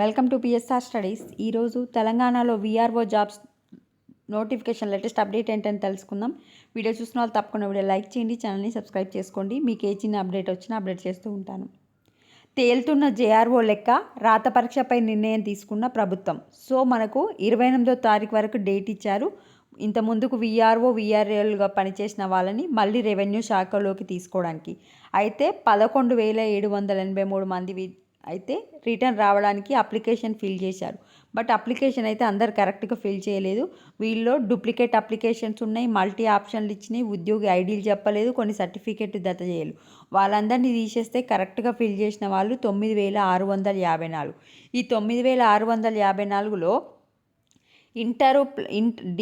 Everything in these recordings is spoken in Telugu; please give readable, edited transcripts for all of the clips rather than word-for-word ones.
Welcome to PSR studies. ఈరోజు తెలంగాణలో VRO jobs notification latest update ఏంటని తెలుసుకుందాం. వీడియో చూసిన వాళ్ళు తప్పకుండా వీడియో లైక్ చేయండి, ఛానల్ని సబ్స్క్రైబ్ చేసుకోండి. మీకు ఏ చిన్న అప్డేట్ వచ్చినా అప్డేట్ చేస్తూ ఉంటాను. తేలుతున్న జేఆర్ఓ లెక్క రాత పరీక్షపై నిర్ణయం తీసుకున్న ప్రభుత్వం. సో మనకు 28వ తారీఖు వరకు డేట్ ఇచ్చారు. ఇంత ముందుకు వీఆర్ఓ వీఆర్ఏలుగా పనిచేసిన వాళ్ళని మళ్ళీ రెవెన్యూ శాఖలోకి తీసుకోవడానికి. అయితే 11,783 మంది అయితే రిటర్న్ రావడానికి అప్లికేషన్ ఫిల్ చేశారు. బట్ అప్లికేషన్ అయితే అందరు కరెక్ట్గా ఫిల్ చేయలేదు. వీళ్ళలో డూప్లికేట్ అప్లికేషన్స్ ఉన్నాయి, మల్టీ ఆప్షన్లు ఇచ్చినాయి, ఉద్యోగి ఐడీలు చెప్పలేదు, కొన్ని సర్టిఫికేట్ జత చేయలు. వాళ్ళందరినీ తీసేస్తే కరెక్ట్గా ఫిల్ చేసిన వాళ్ళు 9,654. ఈ 9,654లో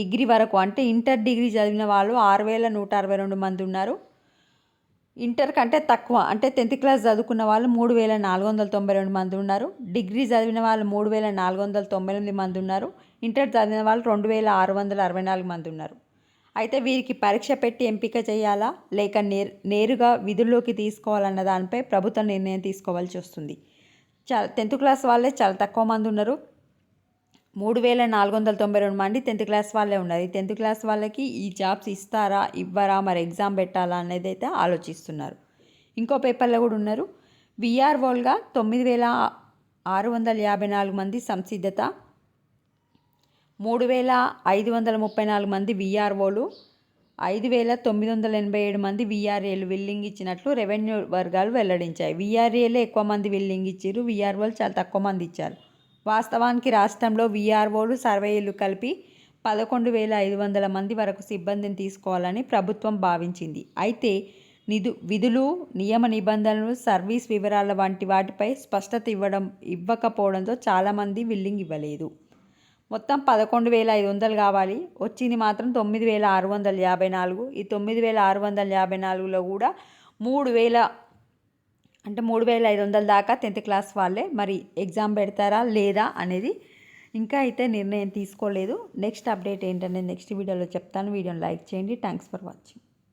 డిగ్రీ వరకు అంటే ఇంటర్ డిగ్రీ చదివిన వాళ్ళు 6,162 మంది ఉన్నారు. ఇంటర్ కంటే తక్కువ అంటే 10th క్లాస్ చదువుకున్న వాళ్ళు 3,492 మంది ఉన్నారు. డిగ్రీ చదివిన వాళ్ళు 3,498 మంది ఉన్నారు. ఇంటర్ చదివిన వాళ్ళు 2,664 మంది ఉన్నారు. అయితే వీరికి పరీక్ష పెట్టి ఎంపిక చేయాలా లేక నేరుగా విధుల్లోకి తీసుకోవాలన్న దానిపై ప్రభుత్వం నిర్ణయం తీసుకోవాల్సి వస్తుంది. 10th క్లాస్ వాళ్ళే చాలా తక్కువ మంది ఉన్నారు. 3,492 మంది 10th క్లాస్ వాళ్ళే ఉన్నారు. ఈ 10th క్లాస్ వాళ్ళకి ఈ జాబ్స్ ఇస్తారా ఇవ్వరా, మరి ఎగ్జామ్ పెట్టాలా అనేది అయితే ఆలోచిస్తున్నారు. ఇంకో పేపర్లో కూడా ఉన్నారు. వీఆర్ఓలుగా 9,654 మంది సంసిద్ధత, 3,534 మంది వీఆర్ఓలు, 5,987 మంది వీఆర్ఏలు విల్లింగ్ ఇచ్చినట్లు రెవెన్యూ వర్గాలు వెల్లడించాయి. వీఆర్ఏలే ఎక్కువ మంది విల్లింగ్ ఇచ్చారు, వీఆర్ఓలు చాలా తక్కువ మంది ఇచ్చారు. వాస్తవానికి రాష్ట్రంలో వీఆర్ఓలు సర్వేలు కలిపి 11,500 మంది వరకు సిబ్బందిని తీసుకోవాలని ప్రభుత్వం భావించింది. అయితే విధులు, నియమ నిబంధనలు, సర్వీస్ వివరాల వంటి వాటిపై స్పష్టత ఇవ్వకపోవడంతో చాలామంది విల్లింగ్ ఇవ్వలేదు. మొత్తం 11,500 కావాలి, వచ్చింది మాత్రం 9,654. ఈ 9,654లో కూడా 3,500 దాకా 10th క్లాస్ వాళ్ళే. మరి ఎగ్జామ్ పెడతారా లేదా అనేది ఇంకా అయితే నిర్ణయం తీసుకోలేదు. నెక్స్ట్ అప్డేట్ ఏంటనేది నెక్స్ట్ వీడియోలో చెప్తాను. వీడియోని లైక్ చేయండి. Thanks for watching.